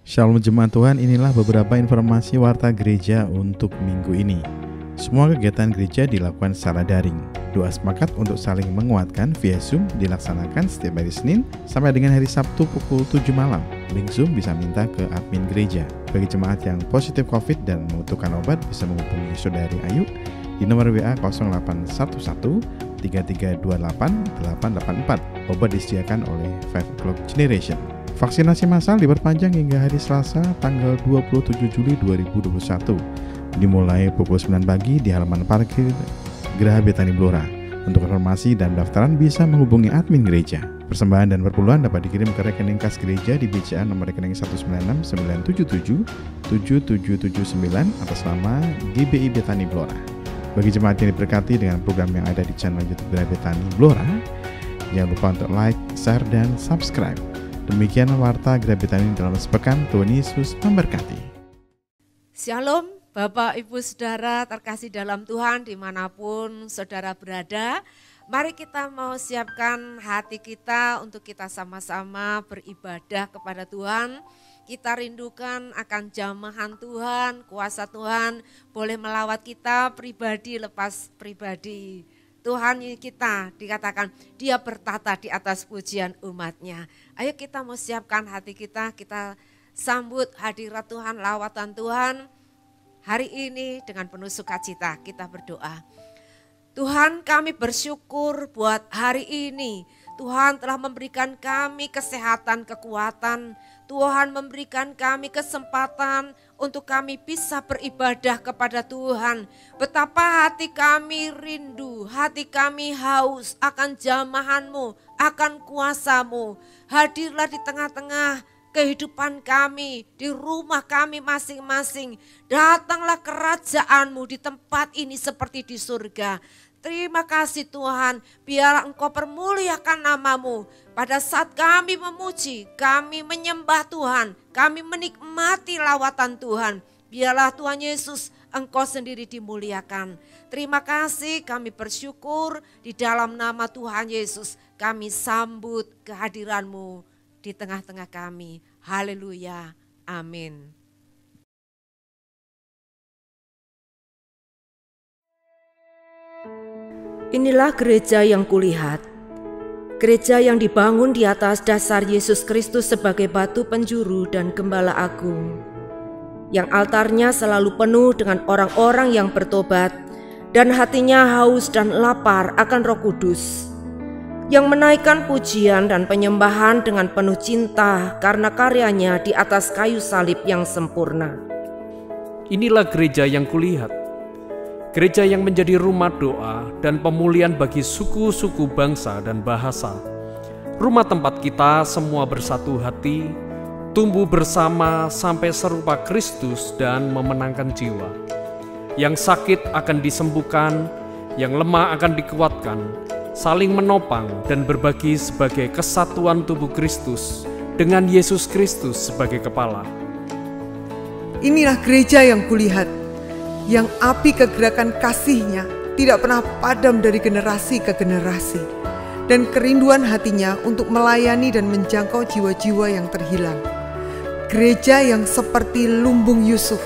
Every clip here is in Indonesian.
Shalom jemaat Tuhan, inilah beberapa informasi warta gereja untuk minggu ini. Semua kegiatan gereja dilakukan secara daring. Doa sepakat untuk saling menguatkan via Zoom dilaksanakan setiap hari Senin sampai dengan hari Sabtu pukul 7 malam. Link Zoom bisa minta ke admin gereja. Bagi jemaat yang positif COVID dan membutuhkan obat bisa menghubungi Saudari Ayu di nomor WA 0811 3328 884. Obat disediakan oleh 5 O'Clock Generation. Vaksinasi massal diperpanjang hingga hari Selasa tanggal 27 Juli 2021. Dimulai pukul 9 pagi di halaman parkir Geraha Betani Blora. Untuk informasi dan daftaran bisa menghubungi admin gereja. Persembahan dan perpuluhan dapat dikirim ke rekening kas gereja di BCA nomor rekening 196 977 7779 atas nama GBI Betani Blora. Bagi jemaat yang diberkati dengan program yang ada di channel YouTube Geraha Betani Blora, jangan lupa untuk like, share, dan subscribe. Demikian warta Geraha Betani dalam sepekan. Tuhan Yesus memberkati. Shalom Bapak Ibu Saudara terkasih dalam Tuhan dimanapun saudara berada. Mari kita mau siapkan hati kita untuk kita sama-sama beribadah kepada Tuhan. Kita rindukan akan jamahan Tuhan, kuasa Tuhan boleh melawat kita pribadi lepas pribadi. Tuhan kita dikatakan dia bertata di atas pujian umatnya. Ayo kita mau siapkan hati kita sambut hadirat Tuhan, lawatan Tuhan. Hari ini dengan penuh sukacita kita berdoa. Tuhan, kami bersyukur buat hari ini. Tuhan telah memberikan kami kesehatan, kekuatan. Tuhan memberikan kami kesempatan untuk kami bisa beribadah kepada Tuhan. Betapa hati kami rindu, hati kami haus akan jamahan-Mu, akan kuasa-Mu. Hadirlah di tengah-tengah kehidupan kami, di rumah kami masing-masing. Datanglah kerajaan-Mu di tempat ini seperti di surga. Terima kasih Tuhan, biarlah Engkau permuliakan nama-Mu. Pada saat kami memuji, kami menyembah Tuhan, kami menikmati lawatan Tuhan. Biarlah Tuhan Yesus Engkau sendiri dimuliakan. Terima kasih, kami bersyukur di dalam nama Tuhan Yesus. Kami sambut kehadiran-Mu di tengah-tengah kami. Haleluya, amin. Inilah gereja yang kulihat, gereja yang dibangun di atas dasar Yesus Kristus sebagai batu penjuru dan gembala agung, yang altarnya selalu penuh dengan orang-orang yang bertobat dan hatinya haus dan lapar akan Roh Kudus, yang menaikkan pujian dan penyembahan dengan penuh cinta karena karyanya di atas kayu salib yang sempurna. Inilah gereja yang kulihat, gereja yang menjadi rumah doa dan pemulihan bagi suku-suku bangsa dan bahasa. Rumah tempat kita semua bersatu hati, tumbuh bersama sampai serupa Kristus dan memenangkan jiwa. Yang sakit akan disembuhkan, yang lemah akan dikuatkan, saling menopang dan berbagi sebagai kesatuan tubuh Kristus dengan Yesus Kristus sebagai kepala. Inilah gereja yang kulihat, yang api kegerakan kasih-Nya tidak pernah padam dari generasi ke generasi, dan kerinduan hatinya untuk melayani dan menjangkau jiwa-jiwa yang terhilang. Gereja yang seperti lumbung Yusuf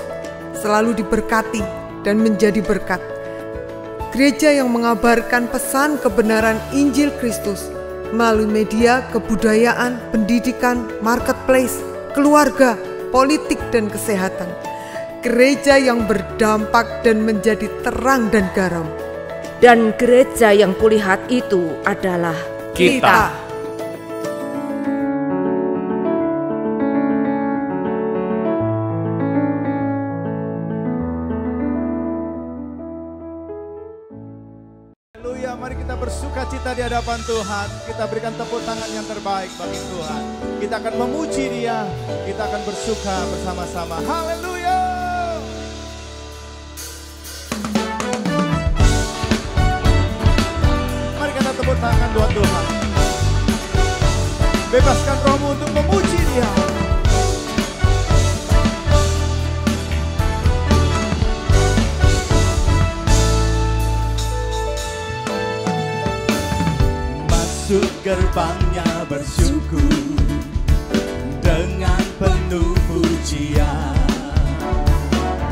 selalu diberkati dan menjadi berkat. Gereja yang mengabarkan pesan kebenaran Injil Kristus melalui media, kebudayaan, pendidikan, marketplace, keluarga, politik, dan kesehatan. Gereja yang berdampak dan menjadi terang dan garam. Dan gereja yang kulihat itu adalah kita. Haleluya, mari kita bersukacita di hadapan Tuhan. Kita berikan tepuk tangan yang terbaik bagi Tuhan. Kita akan memuji Dia, kita akan bersuka bersama-sama. Haleluya. Tepuk tangan buat Tuhan. Bebaskan rohmu untuk memuji Dia. Masuk gerbangnya bersyukur dengan penuh puji. pujian,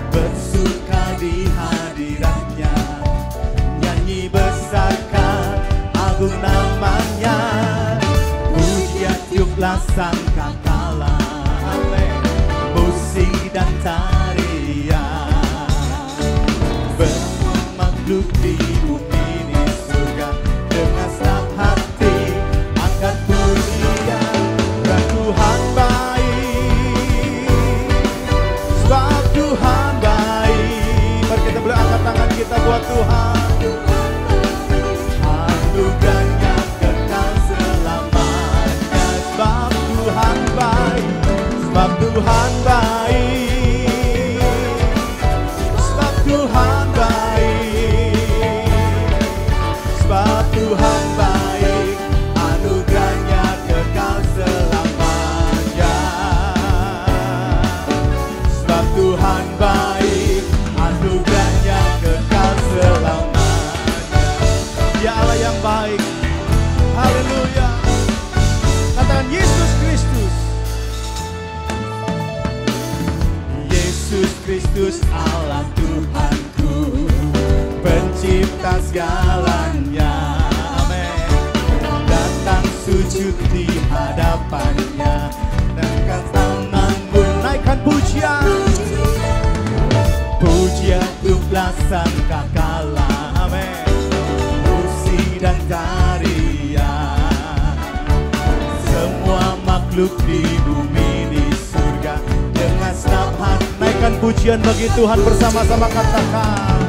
bersuka di hadiratnya, nyanyi besarkan agung namanya, pujian tiuplah sangkakala, musik dan tarian, bermakhluk di bumi ini surga, dengan senang hati angkat pujian, dan Tuhan baik, sebab Tuhan baik. Mari kita boleh angkat tangan kita buat Tuhan. Anugerahnya kekal selamanya, sebab Tuhan baik, sebab Tuhan baik, sebab Tuhan baik, sebab Tuhan baik, anugerahnya kekal selamanya, sebab Tuhan baik, anugerahnya kekal selamanya. Ya Allah yang baik, haleluya. Katakan Yesus Kristus, Yesus Kristus Allah Tuhanku, pencipta segalanya, amin. Datang sujud di hadapannya, dan tanganmu naikkan pujian, pujian tiuplah sangkakala, amin. Musik dan tarian, semua makhluk di bumi di surga, dengan senang hati naikkan pujian bagi Tuhan bersama-sama, katakan.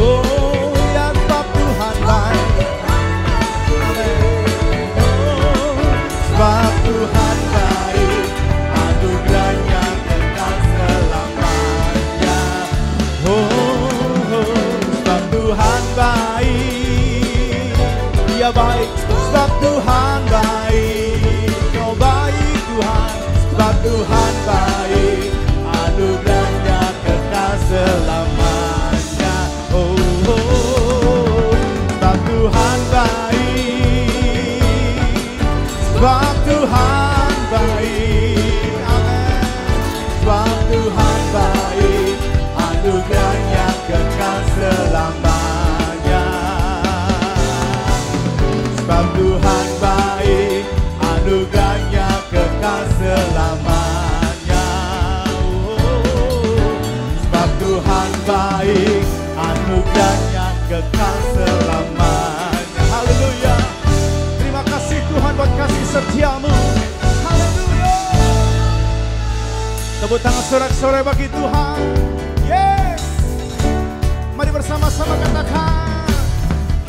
Oh ya, sebab Tuhan baik, oh, sebab Tuhan baik, anugerahnya kekal selamanya. Oh, sebab Tuhan baik, Dia baik, sebab Tuhan baik, oh baik Tuhan, sebab Tuhan baik, anugerahnya kekal selamanya. Oh, sebab Tuhan baik, sebab Tuhan baik, amin. Sebab Tuhan baik, anugerahnya kekal selamanya. Sebab Tuhan baik, anugerahnya kekal selamanya. Oh, sebab Tuhan baik, anugerahnya kekal selamanya. Haleluya. Terima kasih Tuhan buat kasih setiamu. Haleluya. Tepuk tangan sorak-sorai bagi Tuhan. Yes. Mari bersama-sama katakan.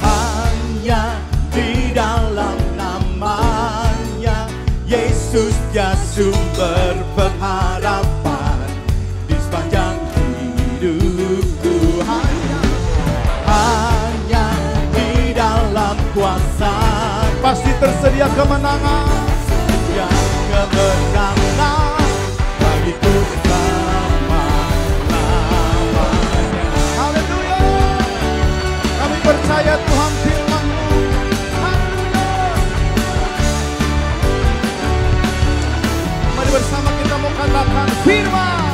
Hanya di dalam namanya Yesus dia sumber pengharapan di sepanjang hidupku. Hanya di dalam kuasa pasti tersedia kemenangan, tersedia kemenangan bagiku selama-lamanya. Haleluya. Kami percaya Tuhan firman-Mu. Haleluya. Mari bersama kita mau katakan firman.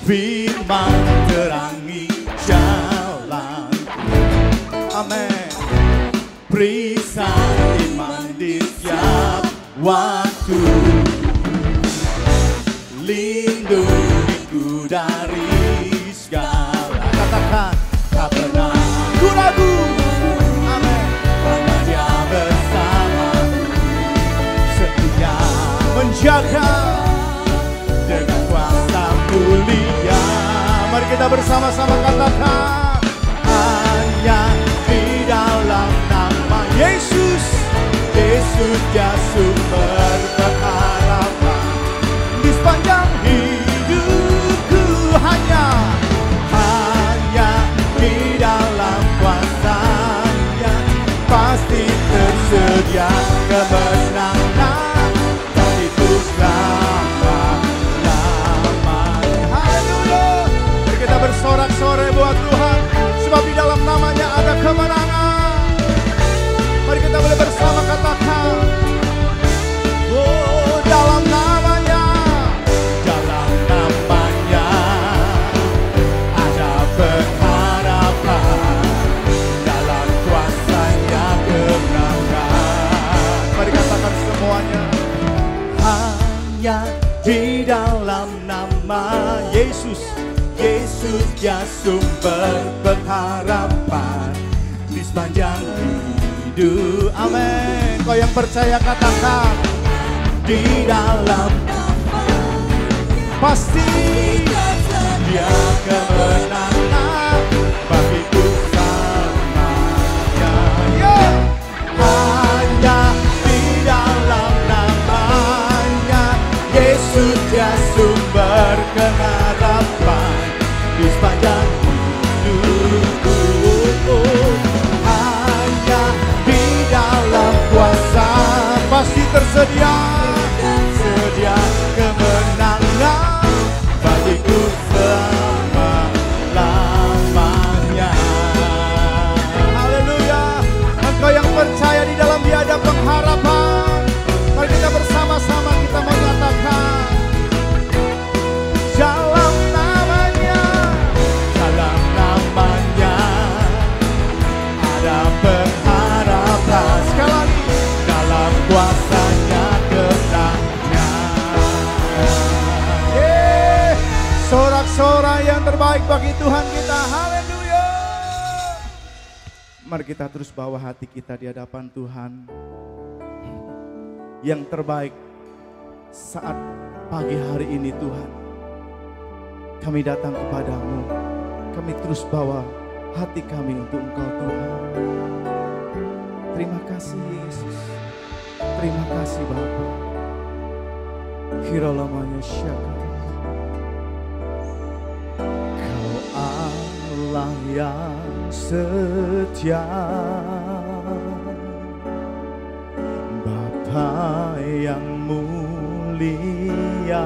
Firman terangi jalan, amin. Perisai iman di setiap waktu, lindungiku dari segala. Katakan, tak pernah ku ragu, amin. Karena Dia bersamaku, setia menjaga dengan kuasa mulia. Mari kita bersama-sama katakan. Hanya di dalam nama Yesus, Yesus dia sumber pengharapan di sepanjang hidupku. Hanya di dalam kuasa-Nya pasti tersedia kemenangan bagiku selama-lamanya. Haleluya. Mari kita bersorak-sorai buat Tuhan, sebab di dalam namanya ada kemenangan. Mari kita boleh bersama katakan, oh dalam nama dia sumber pengharapan di sepanjang hidup. Amin. Kau yang percaya katakan, di dalam pasti dia kemenangan bagiku selamanya. Hanya di dalam namanya Yesus dia sumber pengharapan di sepanjang hidupku. Hanya di dalam kuasa pasti tersedia kemenangan bagiku selama-lamanya. Haleluya. Engkau yang percaya di dalam dia ada pengharapan. Mari kita bersama-sama kita menyatakan, dalam namanya ada pengharapan. Sekali lagi, dalam kuasanya kemenangan. Sorak-sorai yang terbaik bagi Tuhan kita. Haleluya. Mari kita terus bawa hati kita di hadapan Tuhan. Yang terbaik saat pagi hari ini Tuhan, kami datang kepadamu. Kami terus bawa hati kami untuk Engkau Tuhan. Terima kasih Yesus. Terima kasih Bapa. Kiralamanya syakar. Kau Allah yang setia, Bapa yang mulia,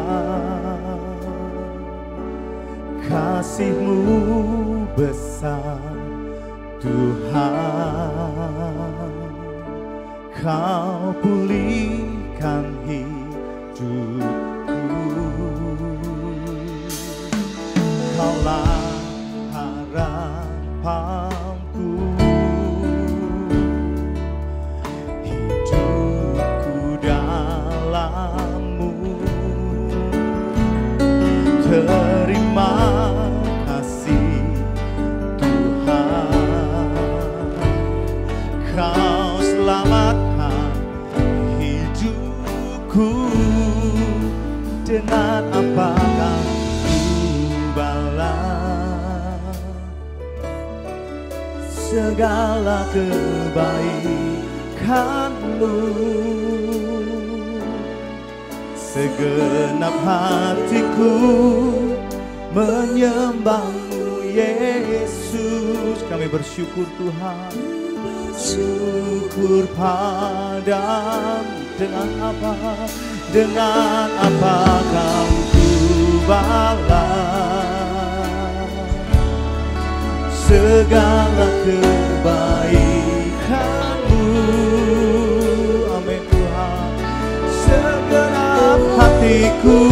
kasih-Mu besar Tuhan. Kau pulihkan hidupku, Kaulah harapanku. Hidupku dalam-Mu. Terima kasih Tuhan, Kau selamatkan hidupku. Dengan apakah ku balas segala kebaikan-Mu. Segenap hatiku menyembah-Mu Yesus. Kami bersyukur Tuhan, syukur padamu. Dengan apa kan ku balas segala kebaikan-Mu. Amin Tuhan. Segenap hatiku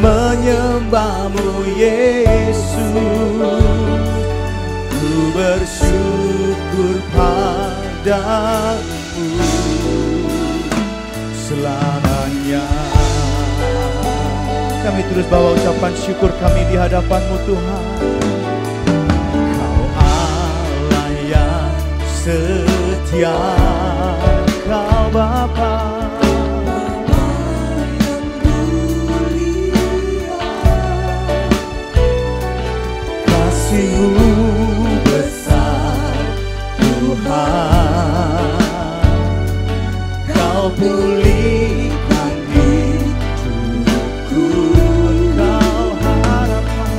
menyembah-Mu Yesus. Ku bersyukur padamu selamanya. Kami terus bawa ucapan syukur kami di hadapan-Mu Tuhan. Kau Allah yang setia, Kau Bapa kasih-Mu besar Tuhan. Kau pulihkan hidupku. Kau harapan,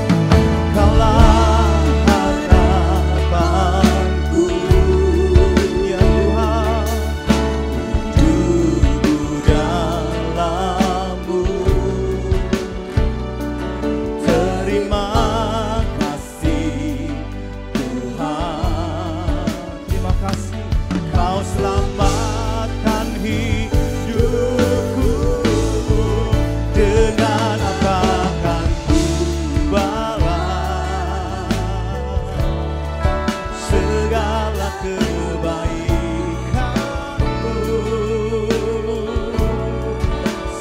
Kaulah harapanku. Ya Tuhan, hidupku dalam-Mu. Terima kasih Tuhan. Terima kasih Kau selamatkan hidupku. Dengan apa kan ku balas segala kebaikan-Mu.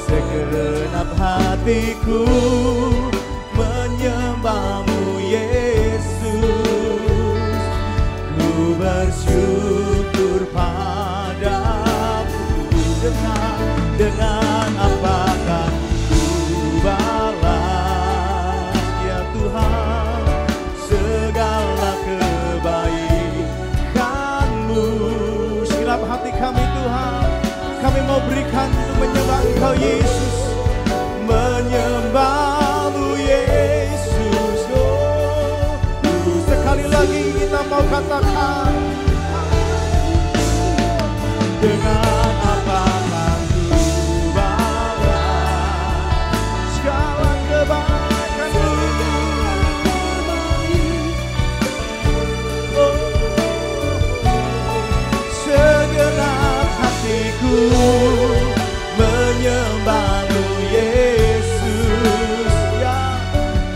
Segenap hatiku menyembah-Mu Engkau katakan, dengan apa akan ku balas segala kebaikan-Mu. Segenap hatiku menyembah-Mu Yesus, ya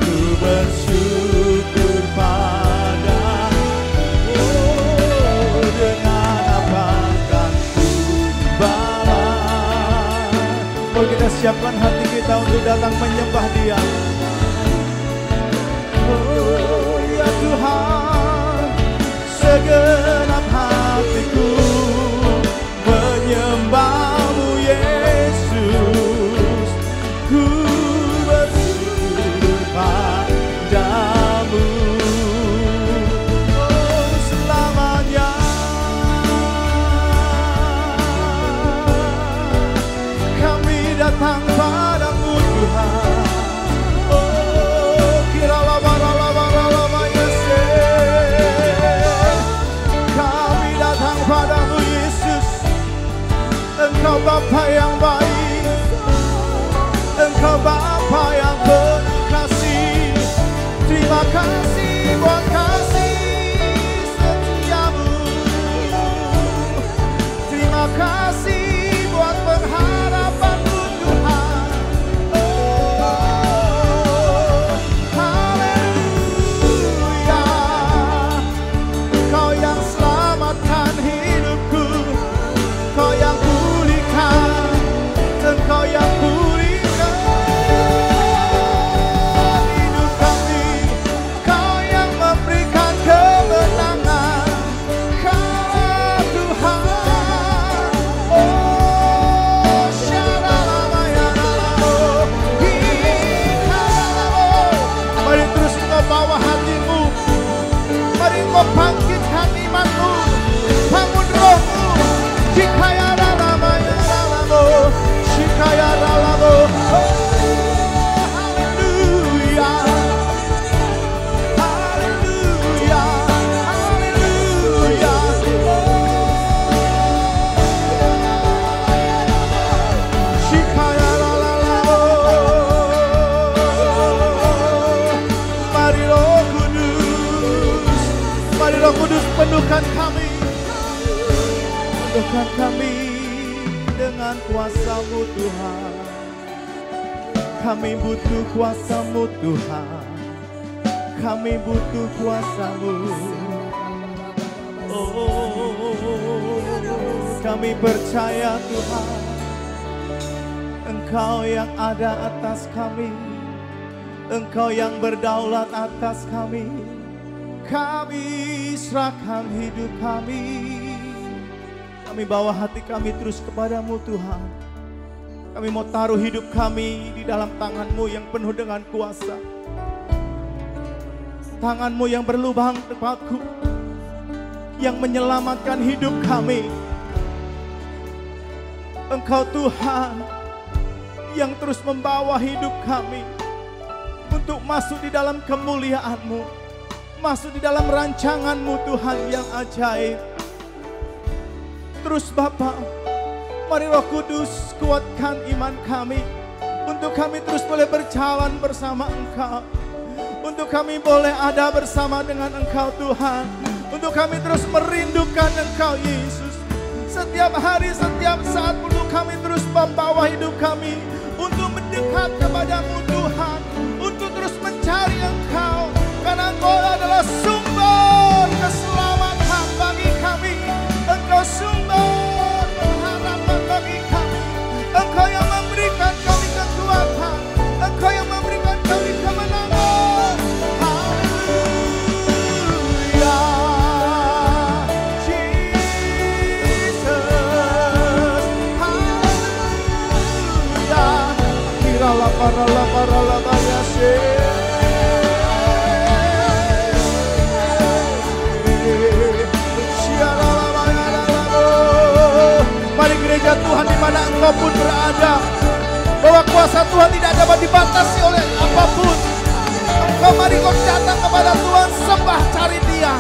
ku bersyukur padamu. Dengan apa akan ku balas? Mari kita siapkan hati kita untuk datang menyembah Dia. Oh ya Tuhan, segenap hatiku menyembah-Mu Yesus, ku bersyukur padamu. Oh selamanya kami datang padamu Tuhan. Oh kiralabaralabaralama Yesus, kami datang padamu Yesus. Engkau Bapa yang baik, Engkau Bapa yang penuh kasih. Terima kasih buat kasih setiamu. Terima kasih buat pengharapan-Mu Tuhan. Oh, haleluya. Kau yang selamatkan hidupku, Kau yang pulihkan, Engkau yang pulihkan hidup kami, Kau yang memberikan kemenangan, Kau Tuhan. Oh syaralamayalamo, hikalamo. Mari terus Engkau bawa hatimu, mari Engkau bangkitkan imanmu, bangun rohmu. Shikaya ralamaya ralamo, shikaya ralamo. Oh, haleluya, haleluya, haleluya. Shikaya ralamo. Mari Roh Kudus, mari Roh Kudus penuhkan kami. Penuhkan kami dengan kuasa-Mu Tuhan. Kami butuh kuasa-Mu Tuhan. Kami butuh kuasa-Mu. Oh, kami percaya Tuhan, Engkau yang ada atas kami, Engkau yang berdaulat atas kami. Kami serahkan hidup kami. Kami bawa hati kami terus kepadamu Tuhan. Kami mau taruh hidup kami di dalam tangan-Mu yang penuh dengan kuasa. Tangan-Mu yang berlubang terpaku, yang menyelamatkan hidup kami. Engkau Tuhan yang terus membawa hidup kami untuk masuk di dalam kemuliaan-Mu, masuk di dalam rancangan-Mu Tuhan yang ajaib. Terus Bapa, mari Roh Kudus kuatkan iman kami, untuk kami terus boleh berjalan bersama Engkau, untuk kami boleh ada bersama dengan Engkau Tuhan, untuk kami terus merindukan Engkau Yesus. Setiap hari, setiap saat untuk kami terus membawa hidup kami untuk mendekat kepada-Mu Tuhan, untuk terus mencari Engkau, karena Engkau adalah sumber keselamatan bagi kami. Engkau sumber pengharapan bagi kami. Engkau yang memberikan kami kekuatan, Engkau yang memberikan kami kemenangan. Haleluya, Jesus. Haleluya. Kirala parala parala bayase. Mari gereja Tuhan dimana Engkau pun berada, bahwa kuasa Tuhan tidak dapat dibatasi oleh apapun. Engkau mari kau datang kepada Tuhan, sembah, cari Dia.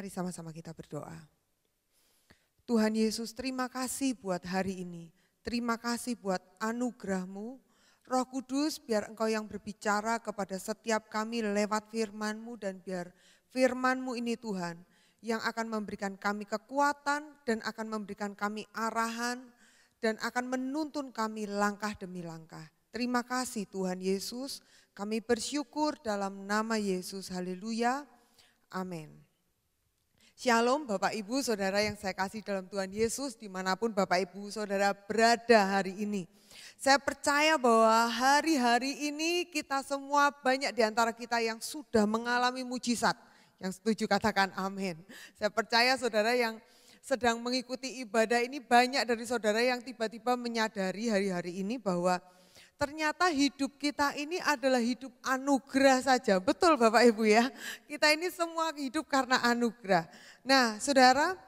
Mari sama-sama kita berdoa. Tuhan Yesus, terima kasih buat hari ini. Terima kasih buat anugerah-Mu. Roh Kudus, biar Engkau yang berbicara kepada setiap kami lewat firman-Mu, dan biar firman-Mu ini Tuhan yang akan memberikan kami kekuatan dan akan memberikan kami arahan dan akan menuntun kami langkah demi langkah. Terima kasih Tuhan Yesus, kami bersyukur dalam nama Yesus. Haleluya. Amin. Shalom Bapak Ibu Saudara yang saya kasih dalam Tuhan Yesus, dimanapun Bapak Ibu Saudara berada hari ini. Saya percaya bahwa hari-hari ini kita semua, banyak di antara kita yang sudah mengalami mujizat. Yang setuju katakan amin. Saya percaya saudara yang sedang mengikuti ibadah ini, banyak dari saudara yang tiba-tiba menyadari hari-hari ini bahwa ternyata hidup kita ini adalah hidup anugerah saja. Betul Bapak Ibu ya, kita ini semua hidup karena anugerah. Nah saudara,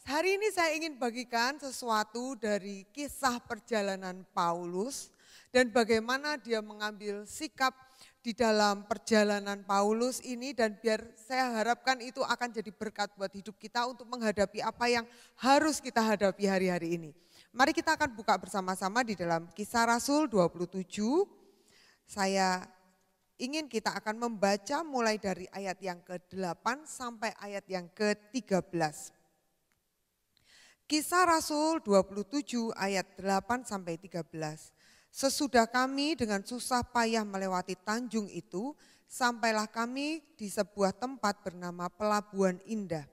hari ini saya ingin bagikan sesuatu dari kisah perjalanan Paulus dan bagaimana dia mengambil sikap di dalam perjalanan Paulus ini, dan biar saya harapkan itu akan jadi berkat buat hidup kita untuk menghadapi apa yang harus kita hadapi hari-hari ini. Mari kita akan buka bersama-sama di dalam Kisah Rasul 27. Saya ingin kita akan membaca mulai dari ayat yang ke-8 sampai ayat yang ke-13. Kisah Rasul 27 ayat 8 sampai 13. Sesudah kami dengan susah payah melewati tanjung itu, sampailah kami di sebuah tempat bernama Pelabuhan Indah,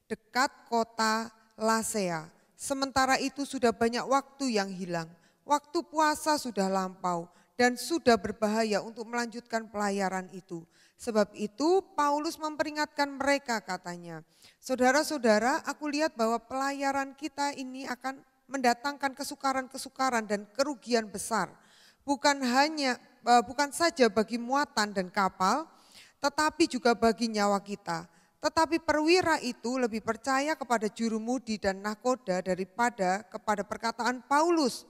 dekat kota Lasea. Sementara itu sudah banyak waktu yang hilang, waktu puasa sudah lampau dan sudah berbahaya untuk melanjutkan pelayaran itu. Sebab itu Paulus memperingatkan mereka, katanya, saudara-saudara, aku lihat bahwa pelayaran kita ini akan mendatangkan kesukaran-kesukaran dan kerugian besar. Bukan saja bagi muatan dan kapal, tetapi juga bagi nyawa kita. Tetapi perwira itu lebih percaya kepada jurumudi dan nahkoda daripada kepada perkataan Paulus.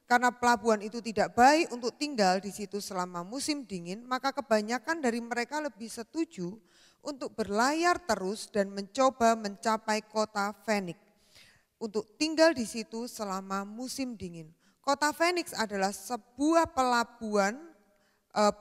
Karena pelabuhan itu tidak baik untuk tinggal di situ selama musim dingin, maka kebanyakan dari mereka lebih setuju untuk berlayar terus dan mencoba mencapai kota Fenix, untuk tinggal di situ selama musim dingin. Kota Fenix adalah sebuah pelabuhan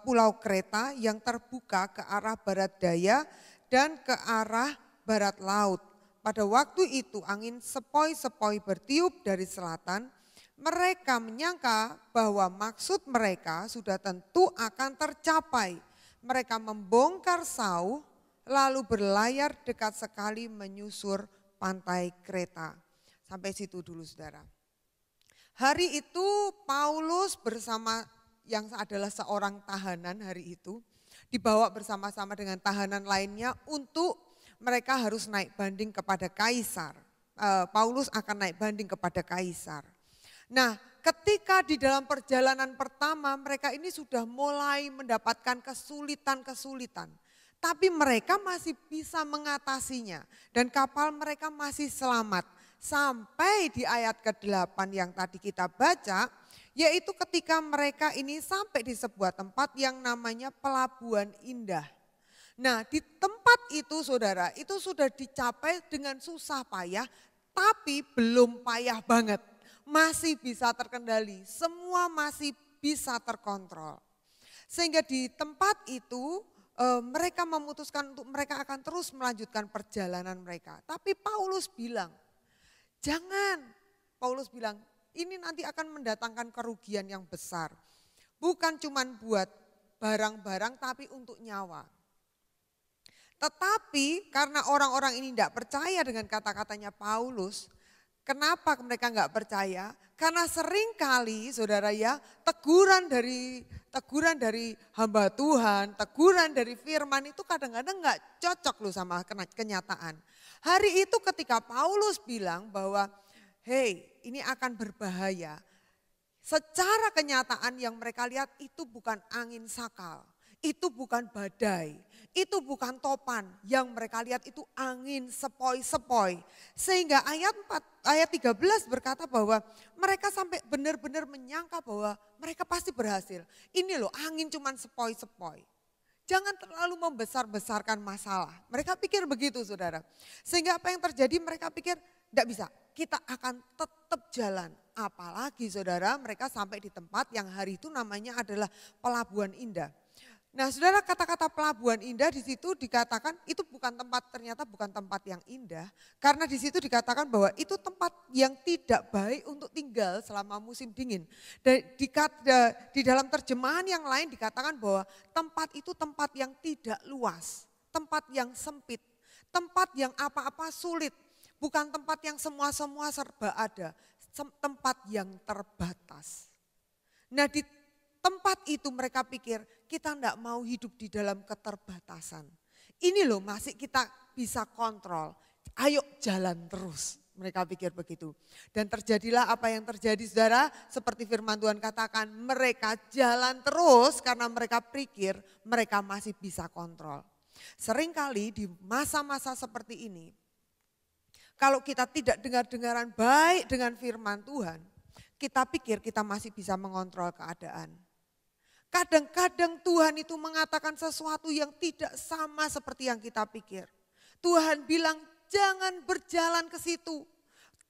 pulau Kreta yang terbuka ke arah barat daya dan ke arah barat laut. Pada waktu itu angin sepoi-sepoi bertiup dari selatan. Mereka menyangka bahwa maksud mereka sudah tentu akan tercapai. Mereka membongkar sauh lalu berlayar dekat sekali menyusur pantai Kreta. Sampai situ dulu saudara. Hari itu Paulus bersama yang adalah seorang tahanan hari itu, dibawa bersama-sama dengan tahanan lainnya untuk mereka harus naik banding kepada Kaisar. Paulus akan naik banding kepada Kaisar. Nah ketika di dalam perjalanan pertama mereka ini sudah mulai mendapatkan kesulitan-kesulitan. Tapi mereka masih bisa mengatasinya dan kapal mereka masih selamat. Sampai di ayat ke-8 yang tadi kita baca, yaitu ketika mereka ini sampai di sebuah tempat yang namanya Pelabuhan Indah. Nah di tempat itu saudara, itu sudah dicapai dengan susah payah, tapi belum payah banget. Masih bisa terkendali, semua masih bisa terkontrol. Sehingga di tempat itu mereka memutuskan untuk mereka akan terus melanjutkan perjalanan mereka. Tapi Paulus bilang, jangan, Paulus bilang ini nanti akan mendatangkan kerugian yang besar. Bukan cuma buat barang-barang tapi untuk nyawa. Tetapi karena orang-orang ini tidak percaya dengan kata-katanya Paulus, kenapa mereka nggak percaya? Karena seringkali saudara ya teguran dari hamba Tuhan, teguran dari firman itu kadang-kadang nggak cocok loh sama kenyataan. Hari itu ketika Paulus bilang bahwa hey ini akan berbahaya. Secara kenyataan yang mereka lihat itu bukan angin sakal, itu bukan badai, itu bukan topan. Yang mereka lihat itu angin sepoi-sepoi. Sehingga ayat 13 berkata bahwa mereka sampai benar-benar menyangka bahwa mereka pasti berhasil. Ini loh angin cuman sepoi-sepoi. Jangan terlalu membesar-besarkan masalah. Mereka pikir begitu saudara. Sehingga apa yang terjadi mereka pikir tidak bisa. Kita akan tetap jalan. Apalagi saudara mereka sampai di tempat yang hari itu namanya adalah Pelabuhan Indah. Nah saudara kata-kata Pelabuhan Indah di situ dikatakan itu ternyata bukan tempat yang indah. Karena di situ dikatakan bahwa itu tempat yang tidak baik untuk tinggal selama musim dingin. Dan di dalam terjemahan yang lain dikatakan bahwa tempat itu tempat yang tidak luas. Tempat yang sempit. Tempat yang apa-apa sulit. Bukan tempat yang semua-semua serba ada. Tempat yang terbatas. Nah di tempat itu mereka pikir kita tidak mau hidup di dalam keterbatasan. Ini loh masih kita bisa kontrol. Ayo jalan terus. Mereka pikir begitu. Dan terjadilah apa yang terjadi saudara. Seperti firman Tuhan katakan mereka jalan terus karena mereka pikir mereka masih bisa kontrol. Seringkali di masa-masa seperti ini. Kalau kita tidak dengar-dengaran baik dengan firman Tuhan. Kita pikir kita masih bisa mengontrol keadaan. Kadang-kadang Tuhan itu mengatakan sesuatu yang tidak sama seperti yang kita pikir. Tuhan bilang jangan berjalan ke situ.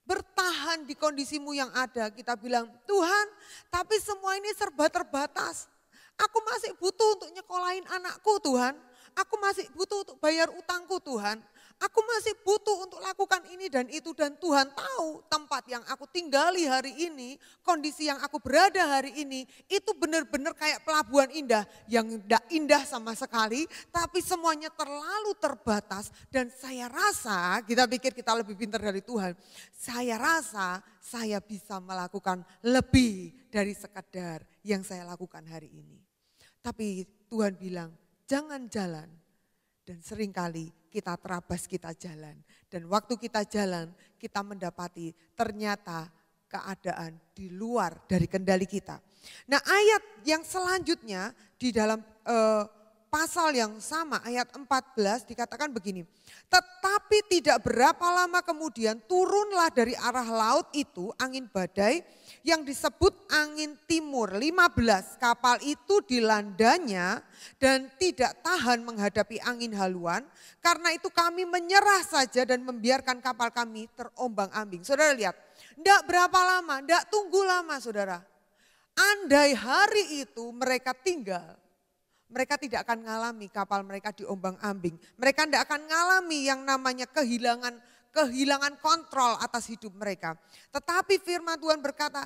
Bertahan di kondisimu yang ada. Kita bilang Tuhan tapi semua ini serba terbatas. Aku masih butuh untuk nyekolahin anakku Tuhan. Aku masih butuh untuk bayar utangku Tuhan. Aku masih butuh untuk lakukan ini dan itu dan Tuhan tahu tempat yang aku tinggali hari ini, kondisi yang aku berada hari ini itu benar-benar kayak Pelabuhan Indah yang tidak indah sama sekali tapi semuanya terlalu terbatas dan saya rasa, kita pikir kita lebih pintar dari Tuhan, saya rasa saya bisa melakukan lebih dari sekedar yang saya lakukan hari ini. Tapi Tuhan bilang jangan jalan dan seringkali kita terabas, kita jalan. Dan waktu kita jalan, kita mendapati ternyata keadaan di luar dari kendali kita. Nah ayat yang selanjutnya di dalam pasal yang sama, ayat 14 dikatakan begini. Tetapi tidak berapa lama kemudian turunlah dari arah laut itu angin badai yang disebut angin timur. 15 kapal itu dilandanya dan tidak tahan menghadapi angin haluan. Karena itu kami menyerah saja dan membiarkan kapal kami terombang ambing. Saudara lihat, tidak berapa lama, tidak tunggu lama saudara. Andai hari itu mereka tinggal, mereka tidak akan mengalami kapal mereka diombang ambing. Mereka tidak akan mengalami yang namanya kehilangan kontrol atas hidup mereka. Tetapi firman Tuhan berkata,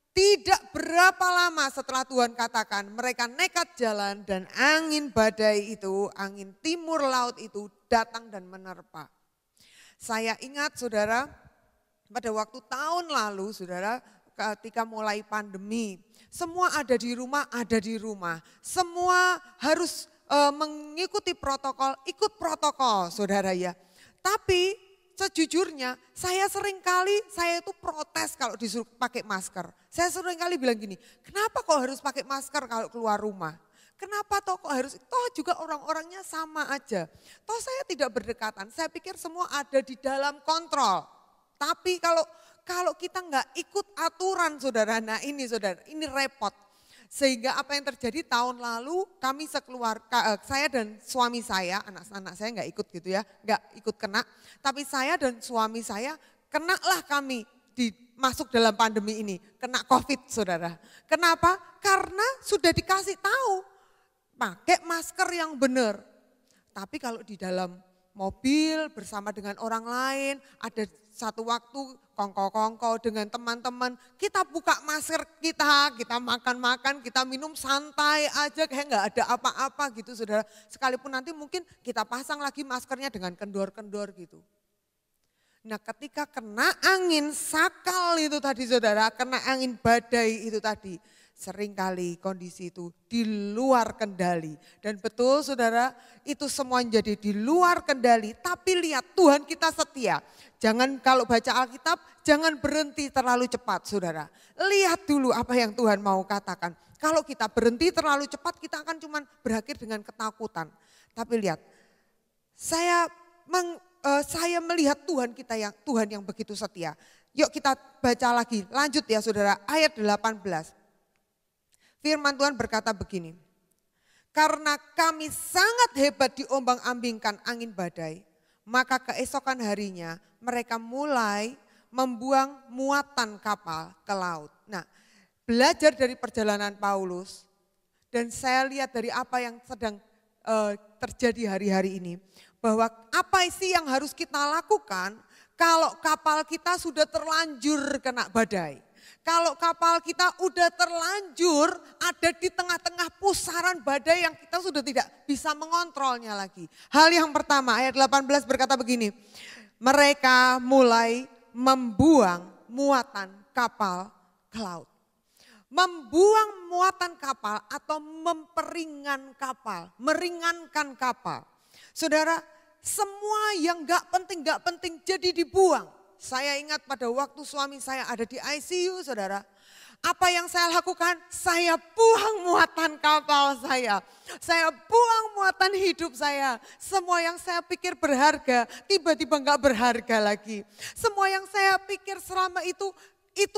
tidak berapa lama setelah Tuhan katakan mereka nekat jalan dan angin badai itu, angin timur laut itu datang dan menerpa. Saya ingat saudara pada waktu tahun lalu saudara ketika mulai pandemi, semua ada di rumah, semua harus mengikuti protokol, ikut protokol saudara ya. Tapi sejujurnya saya itu protes kalau disuruh pakai masker. Saya seringkali bilang gini, kenapa kok harus pakai masker kalau keluar rumah? Kenapa kok harus, toh juga orang-orangnya sama aja. Toh saya tidak berdekatan, saya pikir semua ada di dalam kontrol. Tapi kalau kita nggak ikut aturan saudara, nah ini saudara, ini repot. Sehingga apa yang terjadi tahun lalu kami sekeluarga, saya dan suami saya, anak-anak saya nggak ikut gitu ya, nggak ikut kena. Tapi saya dan suami saya kenalah kami masuk dalam pandemi ini, kena COVID saudara. Kenapa? Karena sudah dikasih tahu, pakai masker yang benar. Tapi kalau di dalam mobil bersama dengan orang lain, ada satu waktu kongko-kongko dengan teman-teman, kita buka masker kita makan-makan, kita minum santai aja kayak nggak ada apa-apa gitu saudara. Sekalipun nanti mungkin kita pasang lagi maskernya dengan kendor-kendor gitu. Nah ketika kena angin sakal itu tadi saudara, kena angin badai itu tadi, seringkali kondisi itu di luar kendali. Dan betul saudara, itu semua jadi di luar kendali. Tapi lihat Tuhan kita setia. Jangan kalau baca Alkitab, jangan berhenti terlalu cepat saudara. Lihat dulu apa yang Tuhan mau katakan. Kalau kita berhenti terlalu cepat, kita akan cuma berakhir dengan ketakutan. Tapi lihat, saya melihat Tuhan yang begitu setia. Yuk kita baca lagi, lanjut ya saudara, ayat 18. Firman Tuhan berkata begini, karena kami sangat hebat diombang-ambingkan angin badai, maka keesokan harinya mereka mulai membuang muatan kapal ke laut. Nah, belajar dari perjalanan Paulus dan saya lihat dari apa yang sedang terjadi hari-hari ini, bahwa apa sih yang harus kita lakukan kalau kapal kita sudah terlanjur kena badai. Kalau kapal kita udah terlanjur ada di tengah-tengah pusaran badai yang kita sudah tidak bisa mengontrolnya lagi. Hal yang pertama, ayat 18 berkata begini, mereka mulai membuang muatan kapal ke laut. Membuang muatan kapal atau memperingan kapal, meringankan kapal. Saudara, semua yang gak penting jadi dibuang. Saya ingat pada waktu suami saya ada di ICU, saudara. Apa yang saya lakukan? Saya buang muatan kapal saya. Saya buang muatan hidup saya. Semua yang saya pikir berharga, tiba-tiba gak berharga lagi. Semua yang saya pikir selama itu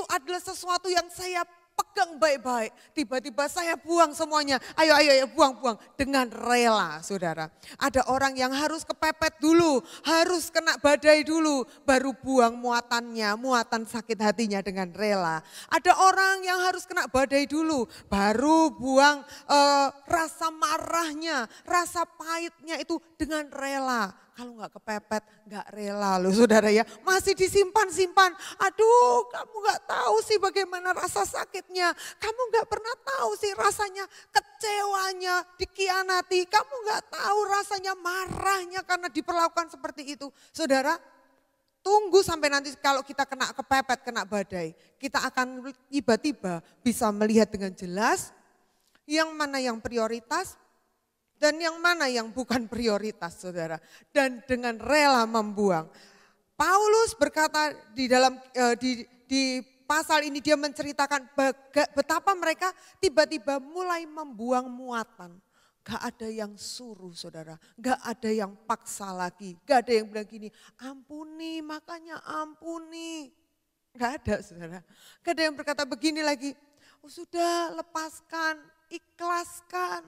adalah sesuatu yang saya pegang baik-baik. Tiba-tiba saya buang semuanya. Ayo buang dengan rela, saudara. Ada orang yang harus kepepet dulu, harus kena badai dulu, baru buang muatannya, muatan sakit hatinya dengan rela. Ada orang yang harus kena badai dulu, baru buang rasa marahnya, rasa pahitnya itu dengan rela. Kalau nggak kepepet, nggak rela loh saudara ya. Masih disimpan-simpan. Aduh, kamu nggak tahu sih bagaimana rasa sakitnya. Kamu nggak pernah tahu sih rasanya kecewanya, dikhianati. Kamu nggak tahu rasanya marahnya karena diperlakukan seperti itu. Saudara, tunggu sampai nanti kalau kita kena kepepet, kena badai. Kita akan tiba-tiba bisa melihat dengan jelas yang mana yang prioritas, dan yang mana yang bukan prioritas, saudara. Dan dengan rela membuang. Paulus berkata di dalam di pasal ini dia menceritakan betapa mereka tiba-tiba mulai membuang muatan. Gak ada yang suruh, saudara. Gak ada yang paksa lagi. Gak ada yang bilang gini, ampuni, makanya ampuni. Gak ada, saudara. Gak ada yang berkata begini lagi, oh, sudah lepaskan, ikhlaskan.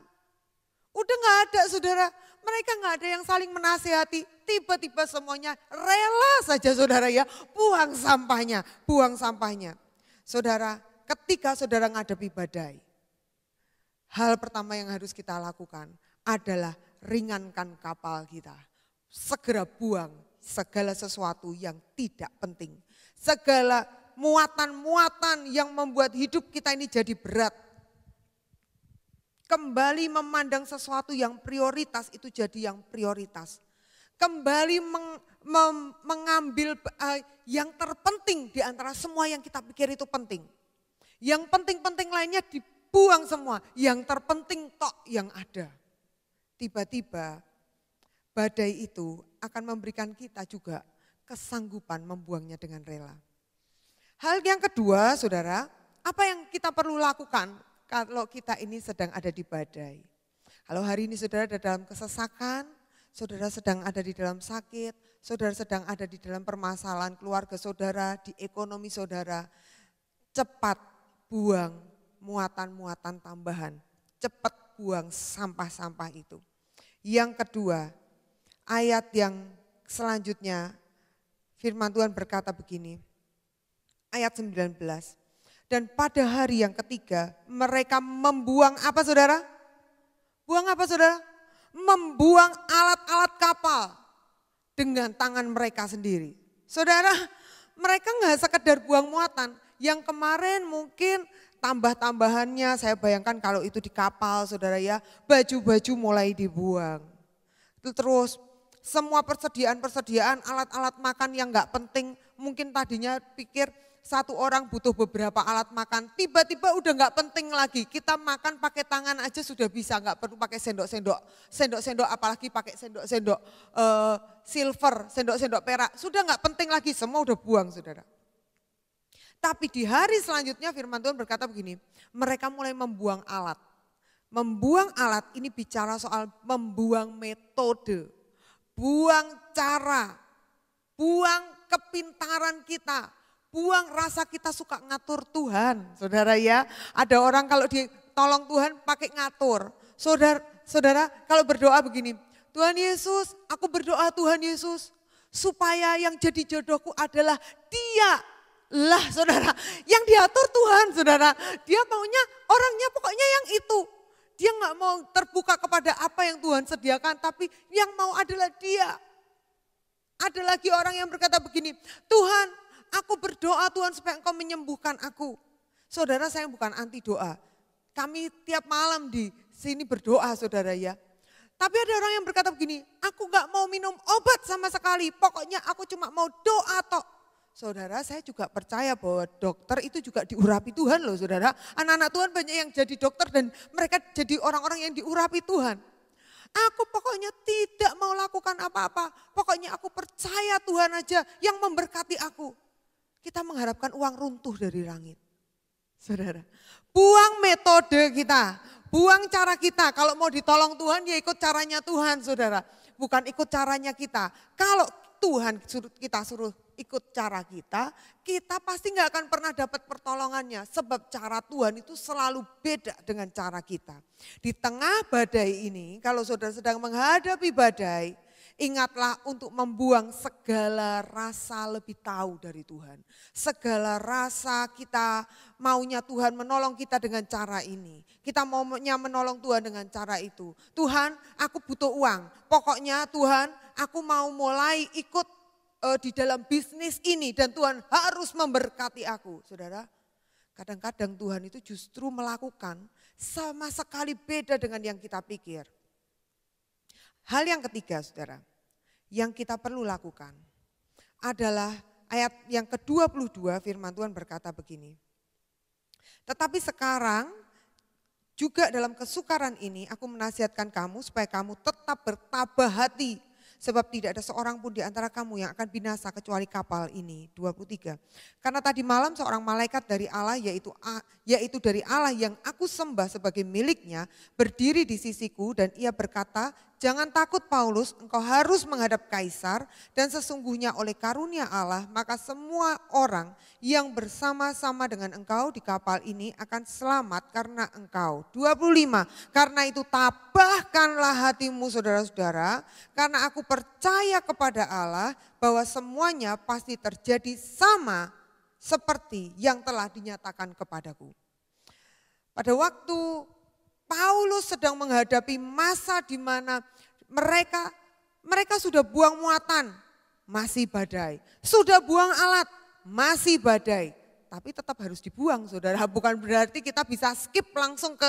Udah gak ada, saudara. Mereka gak ada yang saling menasihati. Tiba-tiba semuanya rela saja, saudara ya. Buang sampahnya, buang sampahnya. Saudara, ketika saudara menghadapi badai, hal pertama yang harus kita lakukan adalah ringankan kapal kita. Segera buang segala sesuatu yang tidak penting. Segala muatan-muatan yang membuat hidup kita ini jadi berat. Kembali memandang sesuatu yang prioritas itu jadi yang prioritas. Kembali mengambil yang terpenting di antara semua yang kita pikir itu penting. Yang penting-penting lainnya dibuang semua. Yang terpenting tok yang ada. Tiba-tiba badai itu akan memberikan kita juga kesanggupan membuangnya dengan rela. Hal yang kedua, saudara, apa yang kita perlu lakukan kalau kita ini sedang ada di badai? Kalau hari ini saudara ada dalam kesesakan, saudara sedang ada di dalam sakit, saudara sedang ada di dalam permasalahan keluarga saudara, di ekonomi saudara, cepat buang muatan-muatan tambahan, cepat buang sampah-sampah itu. Yang kedua, ayat yang selanjutnya firman Tuhan berkata begini, ayat 19. Dan pada hari yang ketiga mereka membuang apa, saudara? Buang apa, saudara? Membuang alat-alat kapal dengan tangan mereka sendiri. Saudara, mereka nggak sekedar buang muatan. Yang kemarin mungkin tambah-tambahannya, saya bayangkan kalau itu di kapal, saudara ya, baju-baju mulai dibuang. Terus semua persediaan alat-alat makan yang nggak penting, mungkin tadinya pikir satu orang butuh beberapa alat makan, tiba-tiba udah nggak penting lagi. Kita makan pakai tangan aja sudah bisa, nggak perlu pakai sendok-sendok, apalagi pakai sendok-sendok silver, sendok-sendok perak. Sudah nggak penting lagi, semua udah buang, saudara. Tapi di hari selanjutnya firman Tuhan berkata begini, mereka mulai membuang alat. Membuang alat ini bicara soal membuang metode, buang cara, buang kepintaran kita. Buang rasa kita suka ngatur Tuhan, saudara ya. Ada orang kalau ditolong Tuhan pakai ngatur. saudara kalau berdoa begini, Tuhan Yesus, aku berdoa Tuhan Yesus, supaya yang jadi jodohku adalah dia. Lah saudara, yang diatur Tuhan saudara, dia maunya orangnya pokoknya yang itu. Dia gak mau terbuka kepada apa yang Tuhan sediakan, tapi yang mau adalah dia. Ada lagi orang yang berkata begini, Tuhan aku berdoa Tuhan supaya engkau menyembuhkan aku. Saudara saya bukan anti doa, kami tiap malam di sini berdoa saudara ya. Tapi ada orang yang berkata begini, aku gak mau minum obat sama sekali, pokoknya aku cuma mau doa tok. Saudara saya juga percaya bahwa dokter itu juga diurapi Tuhan loh saudara. Anak-anak Tuhan banyak yang jadi dokter dan mereka jadi orang-orang yang diurapi Tuhan. Aku pokoknya tidak mau lakukan apa-apa, pokoknya aku percaya Tuhan aja yang memberkati aku. Kita mengharapkan uang runtuh dari langit. Saudara, buang metode kita, buang cara kita. Kalau mau ditolong Tuhan ya ikut caranya Tuhan saudara, bukan ikut caranya kita. Kalau Tuhan kita suruh ikut cara kita, kita pasti nggak akan pernah dapat pertolongannya. Sebab cara Tuhan itu selalu beda dengan cara kita. Di tengah badai ini, kalau saudara sedang menghadapi badai, ingatlah untuk membuang segala rasa lebih tahu dari Tuhan. Segala rasa kita maunya Tuhan menolong kita dengan cara ini. Kita maunya menolong Tuhan dengan cara itu. Tuhan aku butuh uang, pokoknya Tuhan aku mau mulai ikut di dalam bisnis ini dan Tuhan harus memberkati aku. Saudara, kadang-kadang Tuhan itu justru melakukan sama sekali beda dengan yang kita pikir. Hal yang ketiga saudara, yang kita perlu lakukan adalah ayat yang ke-22 firman Tuhan berkata begini. Tetapi sekarang juga dalam kesukaran ini aku menasihatkan kamu supaya kamu tetap bertabah hati. Sebab tidak ada seorang pun di antara kamu yang akan binasa kecuali kapal ini. 23. Karena tadi malam seorang malaikat dari Allah yaitu dari Allah yang aku sembah sebagai miliknya berdiri di sisiku dan ia berkata, jangan takut Paulus, engkau harus menghadap Kaisar dan sesungguhnya oleh karunia Allah maka semua orang yang bersama-sama dengan engkau di kapal ini akan selamat karena engkau. 25. Karena itu tabahkanlah hatimu saudara-saudara, karena aku percaya kepada Allah bahwa semuanya pasti terjadi sama seperti yang telah dinyatakan kepadaku. Pada waktu Paulus sedang menghadapi masa di mana mereka sudah buang muatan, masih badai. Sudah buang alat, masih badai. Tapi tetap harus dibuang saudara, bukan berarti kita bisa skip langsung ke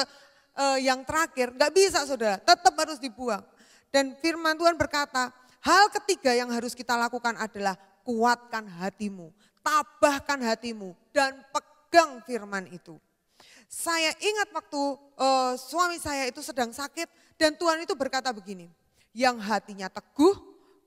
yang terakhir. Enggak bisa saudara, tetap harus dibuang. Dan firman Tuhan berkata, hal ketiga yang harus kita lakukan adalah kuatkan hatimu, tabahkan hatimu dan pegang firman itu. Saya ingat waktu suami saya itu sedang sakit dan Tuhan itu berkata begini, yang hatinya teguh,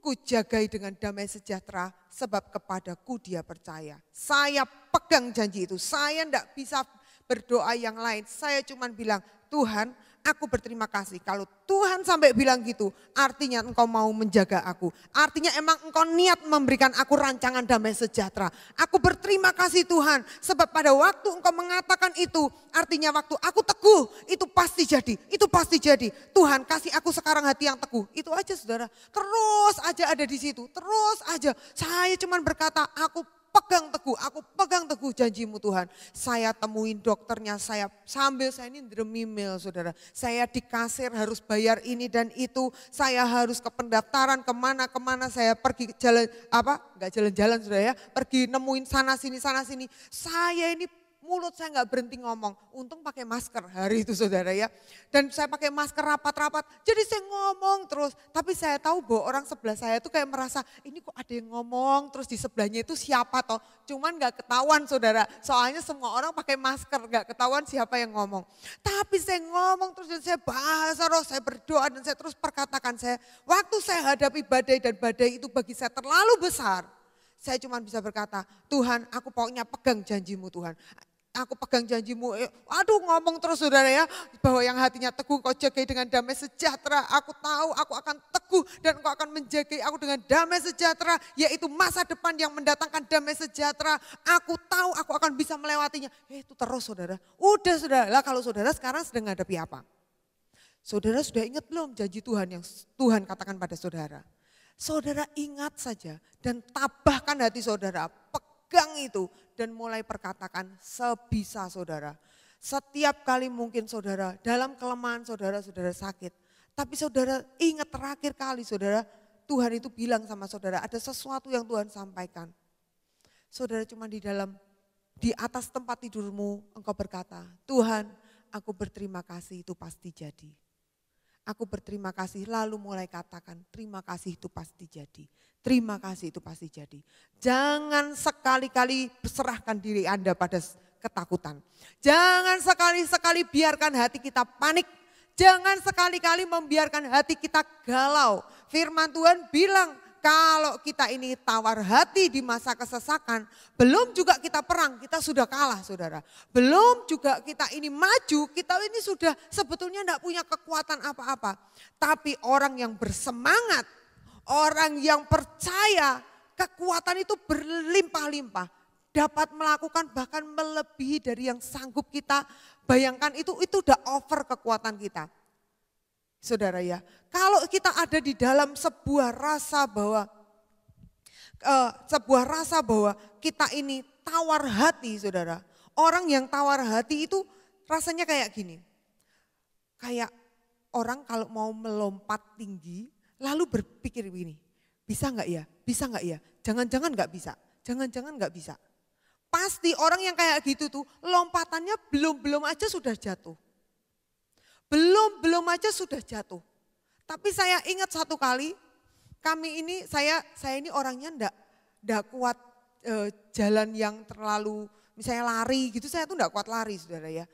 ku jagai dengan damai sejahtera sebab kepadaku dia percaya. Saya pegang janji itu, saya enggak bisa berdoa yang lain. Saya cuma bilang, Tuhan aku berterima kasih. Kalau Tuhan sampai bilang gitu, artinya engkau mau menjaga aku. Artinya emang engkau niat memberikan aku rancangan damai sejahtera. Aku berterima kasih Tuhan, sebab pada waktu engkau mengatakan itu, artinya waktu aku teguh, itu pasti jadi, itu pasti jadi. Tuhan kasih aku sekarang hati yang teguh. Itu aja saudara, terus aja ada di situ, terus aja. Saya cuma berkata, aku pegang teguh janjimu Tuhan. Saya temuin dokternya, sambil saya ini dremimil saudara. Saya di kasir harus bayar ini dan itu, saya harus ke pendaftaran kemana-kemana, saya pergi enggak jalan-jalan saudara ya, pergi nemuin sana sini. Saya ini mulut saya nggak berhenti ngomong, untung pakai masker hari itu saudara ya. Dan saya pakai masker rapat-rapat, jadi saya ngomong terus. Tapi saya tahu bahwa orang sebelah saya itu kayak merasa, ini kok ada yang ngomong, terus di sebelahnya itu siapa toh. Cuman nggak ketahuan saudara, soalnya semua orang pakai masker, nggak ketahuan siapa yang ngomong. Tapi saya ngomong terus dan saya bahasa roh, saya berdoa dan saya terus perkatakan waktu saya hadapi badai dan badai itu bagi saya terlalu besar. Saya cuma bisa berkata, Tuhan aku pokoknya pegang janjimu Tuhan. Aku pegang janjimu, ngomong terus saudara ya, bahwa yang hatinya teguh kau jagai dengan damai sejahtera. Aku tahu aku akan teguh dan kau akan menjagai aku dengan damai sejahtera, yaitu masa depan yang mendatangkan damai sejahtera. Aku tahu aku akan bisa melewatinya. Itu terus saudara, udah saudara. Lah kalau saudara sekarang sedang menghadapi apa? Saudara sudah ingat belum janji Tuhan yang Tuhan katakan pada saudara? Saudara ingat saja dan tabahkan hati saudara, pegang itu dan mulai perkatakan sebisa saudara. Setiap kali mungkin saudara, dalam kelemahan saudara sakit. Tapi saudara ingat terakhir kali saudara, Tuhan itu bilang sama saudara, ada sesuatu yang Tuhan sampaikan. Saudara cuma di atas tempat tidurmu engkau berkata, Tuhan aku berterima kasih itu pasti jadi. Aku berterima kasih, lalu mulai katakan terima kasih itu pasti jadi. Terima kasih itu pasti jadi. Jangan sekali-kali serahkan diri Anda pada ketakutan. Jangan sekali-sekali biarkan hati kita panik. Jangan sekali-kali membiarkan hati kita galau. Firman Tuhan bilang kalau kita ini tawar hati di masa kesesakan, belum juga kita perang, kita sudah kalah saudara. Belum juga kita ini maju, kita ini sudah sebetulnya tidak punya kekuatan apa-apa. Tapi orang yang bersemangat, orang yang percaya, kekuatan itu berlimpah-limpah. Dapat melakukan bahkan melebihi dari yang sanggup kita bayangkan itu udah over kekuatan kita. Saudara ya, kalau kita ada di dalam sebuah rasa bahwa kita ini tawar hati saudara. Orang yang tawar hati itu rasanya kayak gini. Kayak orang kalau mau melompat tinggi lalu berpikir begini. Bisa enggak ya? Bisa enggak ya? Jangan-jangan enggak bisa. Jangan-jangan enggak bisa. Pasti orang yang kayak gitu tuh lompatannya belum aja sudah jatuh. Belum aja sudah jatuh. Tapi saya ingat satu kali, saya ini orangnya enggak kuat jalan yang terlalu, misalnya lari gitu, saya tuh enggak kuat lari saudara ya.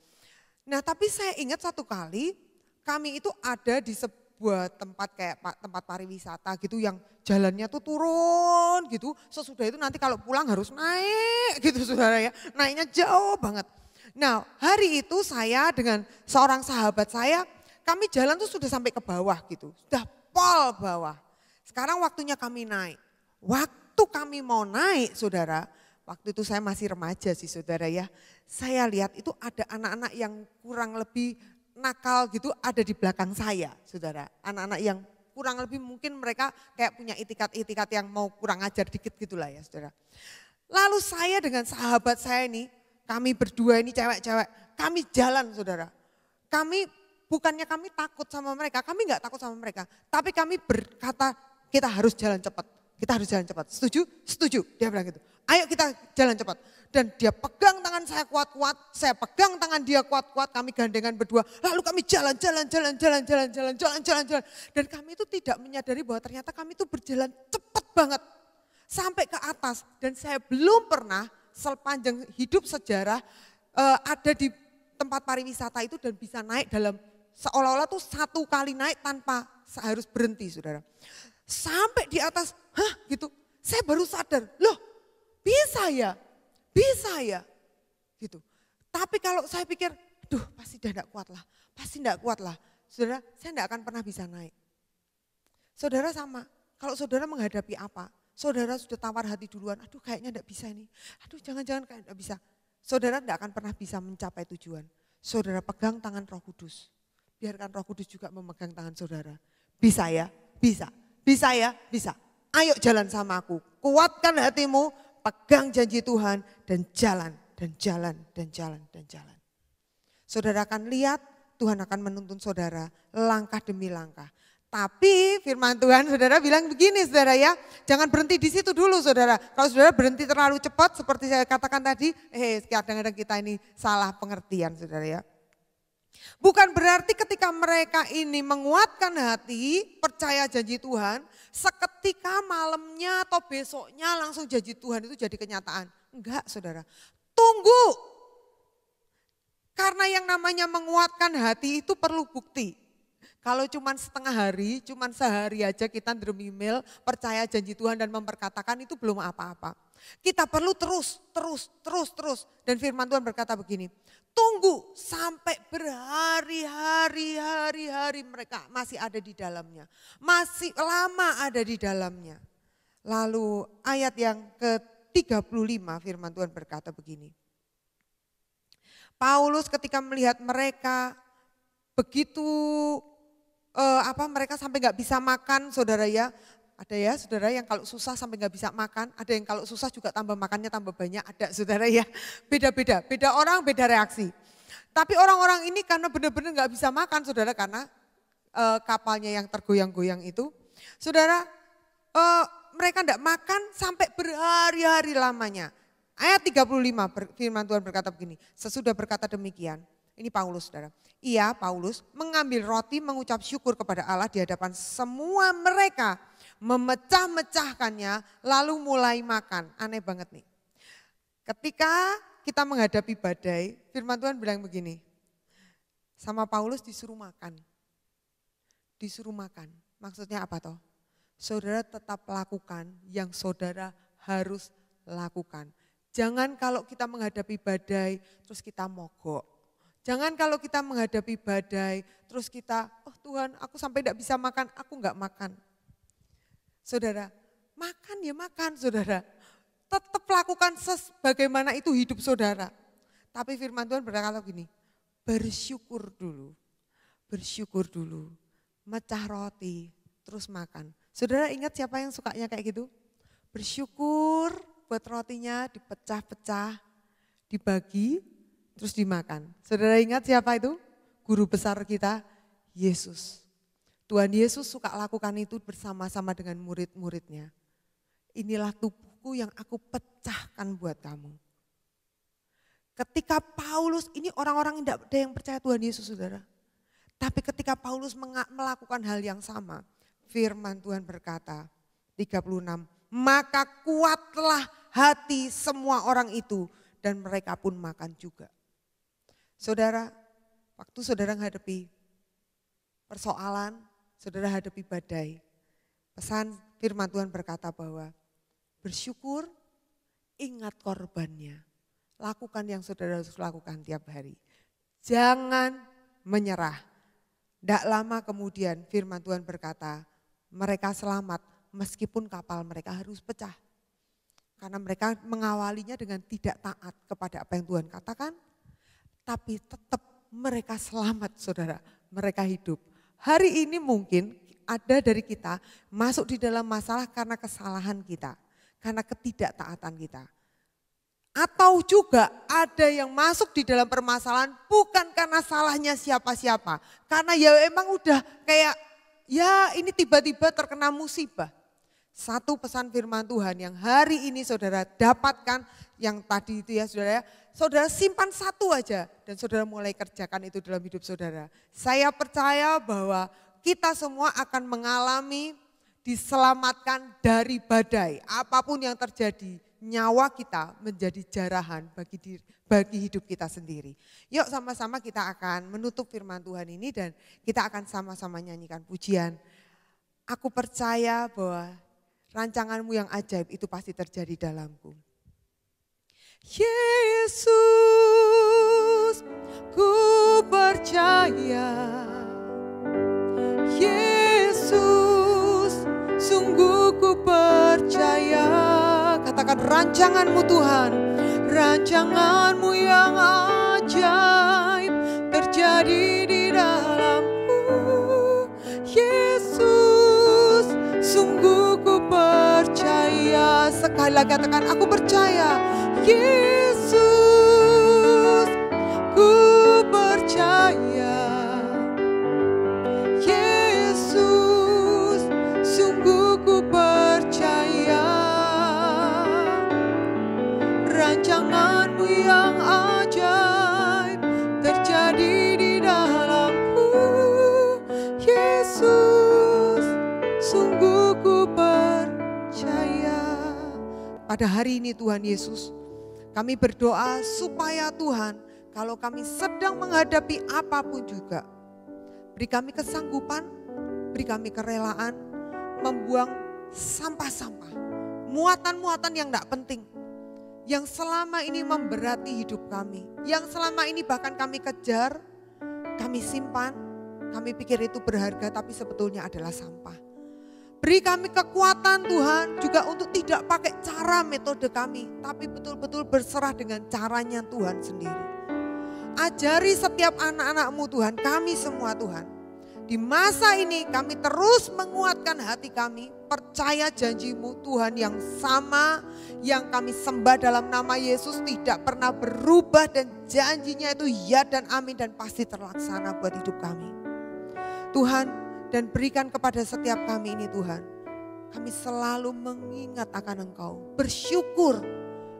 Nah tapi saya ingat satu kali, kami itu ada di sebuah tempat kayak tempat pariwisata gitu yang jalannya tuh turun gitu. Sesudah itu nanti kalau pulang harus naik gitu saudara ya, naiknya jauh banget. Nah hari itu saya dengan seorang sahabat saya, kami jalan tuh sudah sampai ke bawah gitu. Sudah pol bawah. Sekarang waktunya kami naik. Waktu kami mau naik saudara, waktu itu saya masih remaja sih saudara ya. Saya lihat itu ada anak-anak yang kurang lebih nakal gitu ada di belakang saya saudara. Anak-anak yang kurang lebih mungkin mereka kayak punya itikat-itikat yang mau kurang ajar dikit gitulah ya saudara. Lalu saya dengan sahabat saya ini, kami berdua ini cewek-cewek, kami jalan saudara. Bukannya kami takut sama mereka, kami enggak takut sama mereka. Tapi kami berkata kita harus jalan cepat, kita harus jalan cepat. Setuju? Setuju, dia bilang gitu. Ayo kita jalan cepat. Dan dia pegang tangan saya kuat-kuat, saya pegang tangan dia kuat-kuat, kami gandengan berdua. Lalu kami jalan. Dan kami itu tidak menyadari bahwa ternyata kami itu berjalan cepat banget. Sampai ke atas dan saya belum pernah sepanjang hidup sejarah ada di tempat pariwisata itu dan bisa naik dalam seolah-olah tuh satu kali naik tanpa harus berhenti saudara. Sampai di atas, gitu, saya baru sadar, loh bisa ya gitu. Tapi kalau saya pikir, pasti tidak kuat lah. Saudara, saya tidak akan pernah bisa naik. Saudara sama, kalau saudara menghadapi apa, saudara sudah tawar hati duluan, kayaknya tidak bisa ini, jangan-jangan kayak tidak bisa. Saudara tidak akan pernah bisa mencapai tujuan. Saudara pegang tangan Roh Kudus, biarkan Roh Kudus juga memegang tangan saudara. Bisa ya, bisa ya, bisa. Ayo jalan sama aku, kuatkan hatimu, pegang janji Tuhan dan jalan. Saudara akan lihat Tuhan akan menuntun saudara langkah demi langkah. Tapi firman Tuhan saudara bilang begini saudara ya, jangan berhenti di situ dulu saudara. Kalau saudara berhenti terlalu cepat seperti saya katakan tadi, kadang-kadang kita ini salah pengertian saudara ya. Bukan berarti ketika mereka ini menguatkan hati, percaya janji Tuhan, seketika malamnya atau besoknya langsung janji Tuhan itu jadi kenyataan. Enggak saudara, tunggu. Karena yang namanya menguatkan hati itu perlu bukti. Kalau cuma setengah hari, cuma sehari aja kita dermimil, percaya janji Tuhan dan memperkatakan itu belum apa-apa. Kita perlu terus. Dan firman Tuhan berkata begini, tunggu sampai berhari-hari mereka masih ada di dalamnya. Masih lama ada di dalamnya. Lalu ayat yang ke-35 firman Tuhan berkata begini. Paulus ketika melihat mereka begitu mereka sampai nggak bisa makan, saudara ya. Ada ya saudara yang kalau susah sampai nggak bisa makan, ada yang kalau susah juga tambah makannya tambah banyak, ada saudara ya. Beda-beda, beda orang beda reaksi. Tapi orang-orang ini karena benar-benar nggak bisa makan saudara, karena kapalnya yang tergoyang-goyang itu. Saudara, mereka tidak makan sampai berhari-hari lamanya. Ayat 35 firman Tuhan berkata begini, sesudah berkata demikian, ini Paulus saudara. Ia, Paulus, mengambil roti mengucap syukur kepada Allah di hadapan semua mereka. Memecah-mecahkannya lalu mulai makan. Aneh banget nih. Ketika kita menghadapi badai, firman Tuhan bilang begini, sama Paulus disuruh makan. Disuruh makan, maksudnya apa toh? Saudara tetap lakukan yang saudara harus lakukan. Jangan kalau kita menghadapi badai terus kita mogok. Jangan kalau kita menghadapi badai terus kita, oh Tuhan aku sampai tidak bisa makan, aku enggak makan. Saudara, makan ya makan saudara. Tetap lakukan sebagaimana itu hidup saudara. Tapi firman Tuhan berkata begini, bersyukur dulu. Bersyukur dulu, mecah roti, terus makan. Saudara ingat siapa yang sukanya kayak gitu? Bersyukur buat rotinya dipecah-pecah, dibagi, terus dimakan. Saudara ingat siapa itu? Guru besar kita, Yesus. Tuhan Yesus suka lakukan itu bersama-sama dengan murid-muridnya. Inilah tubuhku yang aku pecahkan buat kamu. Ketika Paulus, ini orang-orang yang tidak ada yang percaya Tuhan Yesus saudara. Tapi ketika Paulus melakukan hal yang sama, firman Tuhan berkata, 36, maka kuatlah hati semua orang itu dan mereka pun makan juga. Saudara, waktu saudara menghadapi persoalan, saudara hadapi badai, pesan firman Tuhan berkata bahwa bersyukur, ingat korbannya. Lakukan yang saudara harus lakukan tiap hari. Jangan menyerah. Tidak lama kemudian firman Tuhan berkata, mereka selamat meskipun kapal mereka harus pecah. Karena mereka mengawalinya dengan tidak taat kepada apa yang Tuhan katakan. Tapi tetap mereka selamat saudara, mereka hidup. Hari ini mungkin ada dari kita masuk di dalam masalah karena kesalahan kita, karena ketidaktaatan kita. Atau juga ada yang masuk di dalam permasalahan bukan karena salahnya siapa-siapa. Karena ya emang udah kayak ya ini tiba-tiba terkena musibah. Satu pesan firman Tuhan yang hari ini saudara dapatkan yang tadi itu ya saudara. Saudara simpan satu aja dan saudara mulai kerjakan itu dalam hidup saudara. Saya percaya bahwa kita semua akan mengalami diselamatkan dari badai. Apapun yang terjadi, nyawa kita menjadi jarahan bagi hidup kita sendiri. Yuk sama-sama kita akan menutup firman Tuhan ini dan kita akan sama-sama nyanyikan pujian. Aku percaya bahwa rancanganmu yang ajaib itu pasti terjadi dalamku. Yesus, ku percaya. Yesus, sungguh ku percaya. Katakan rancanganmu Tuhan, rancanganmu yang ajaib terjadi di dalamku. Yesus, sungguh ku percaya. Sekali lagi katakan aku percaya. Yesus, ku percaya. Yesus, sungguh ku percaya. Rancanganmu yang ajaib terjadi di dalamku. Yesus, sungguh ku percaya. Pada hari ini Tuhan Yesus, kami berdoa supaya Tuhan, kalau kami sedang menghadapi apapun juga, beri kami kesanggupan, beri kami kerelaan, membuang sampah-sampah, muatan-muatan yang tidak penting, yang selama ini memberati hidup kami, yang selama ini bahkan kami kejar, kami simpan, kami pikir itu berharga tapi sebetulnya adalah sampah. Beri kami kekuatan Tuhan juga untuk tidak pakai cara metode kami, tapi betul-betul berserah dengan caranya Tuhan sendiri. Ajari setiap anak-anak-Mu Tuhan, kami semua Tuhan. Di masa ini kami terus menguatkan hati kami, percaya janji-Mu Tuhan yang sama, yang kami sembah dalam nama Yesus tidak pernah berubah dan janjinya itu ya dan amin dan pasti terlaksana buat hidup kami. Tuhan, dan berikan kepada setiap kami ini Tuhan, kami selalu mengingat akan Engkau, bersyukur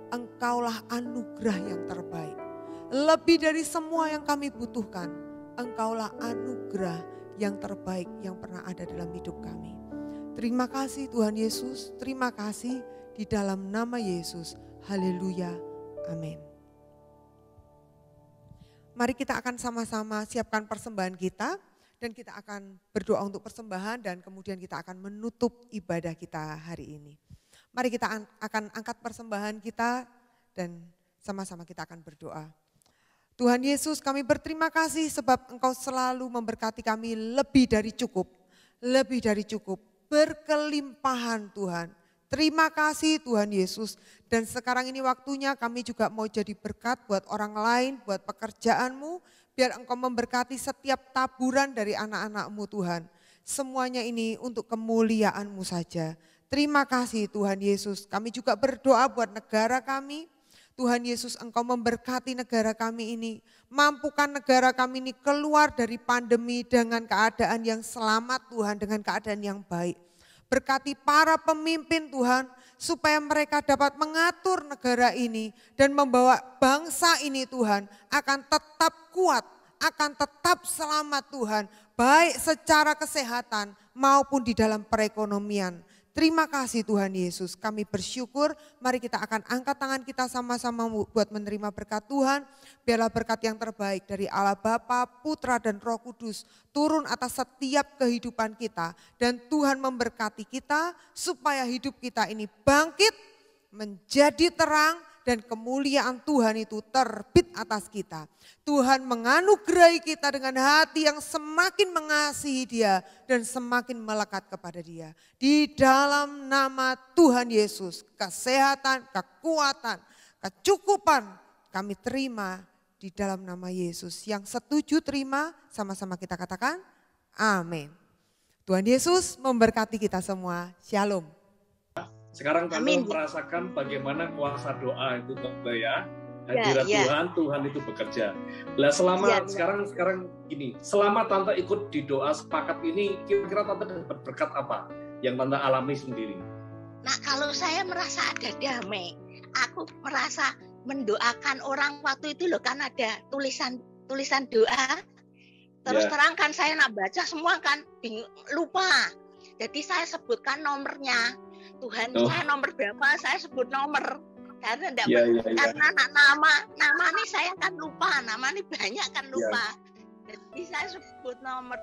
Engkaulah anugerah yang terbaik. Lebih dari semua yang kami butuhkan, Engkaulah anugerah yang terbaik yang pernah ada dalam hidup kami. Terima kasih Tuhan Yesus, terima kasih di dalam nama Yesus. Haleluya, amin. Mari kita akan sama-sama siapkan persembahan kita dan kita akan berdoa untuk persembahan dan kemudian kita akan menutup ibadah kita hari ini. Mari kita akan angkat persembahan kita dan sama-sama kita akan berdoa. Tuhan Yesus, kami berterima kasih sebab Engkau selalu memberkati kami lebih dari cukup, berkelimpahan Tuhan. Terima kasih Tuhan Yesus, dan sekarang ini waktunya kami juga mau jadi berkat buat orang lain, buat pekerjaan-Mu, biar Engkau memberkati setiap taburan dari anak-anak-Mu Tuhan. Semuanya ini untuk kemuliaan-Mu saja. Terima kasih Tuhan Yesus, kami juga berdoa buat negara kami. Tuhan Yesus, Engkau memberkati negara kami ini. Mampukan negara kami ini keluar dari pandemi dengan keadaan yang selamat Tuhan, dengan keadaan yang baik. Berkati para pemimpin Tuhan, supaya mereka dapat mengatur negara ini dan membawa bangsa ini Tuhan akan tetap kuat, akan tetap selamat Tuhan. Baik secara kesehatan maupun di dalam perekonomian. Terima kasih Tuhan Yesus, kami bersyukur. Mari kita akan angkat tangan kita sama-sama buat menerima berkat Tuhan. Biarlah berkat yang terbaik dari Allah Bapa, Putra dan Roh Kudus turun atas setiap kehidupan kita. Dan Tuhan memberkati kita supaya hidup kita ini bangkit, menjadi terang dan kemuliaan Tuhan itu terbit atas kita. Tuhan menganugerahi kita dengan hati yang semakin mengasihi Dia dan semakin melekat kepada Dia. Di dalam nama Tuhan Yesus, kesehatan, kekuatan, kecukupan kami terima di dalam nama Yesus. Yang setuju terima, sama-sama kita katakan amin. Tuhan Yesus memberkati kita semua. Shalom. Sekarang kamu merasakan bagaimana kuasa doa itu ya. Hadirat Tuhan itu bekerja. Lah selama sekarang gini, selama Tante ikut di doa sepakat ini, kira-kira Tante dapat berkat apa yang Tante alami sendiri? Nah, kalau saya merasa ada damai, aku merasa mendoakan orang waktu itu loh, kan ada tulisan doa. Terus terang kan saya nak baca semua kan lupa. Jadi saya sebutkan nomornya. Tuhan, saya nomor berapa? Saya sebut nomor. Karena karena nama nih saya kan lupa, nama nih banyak kan lupa. Jadi saya sebut nomor.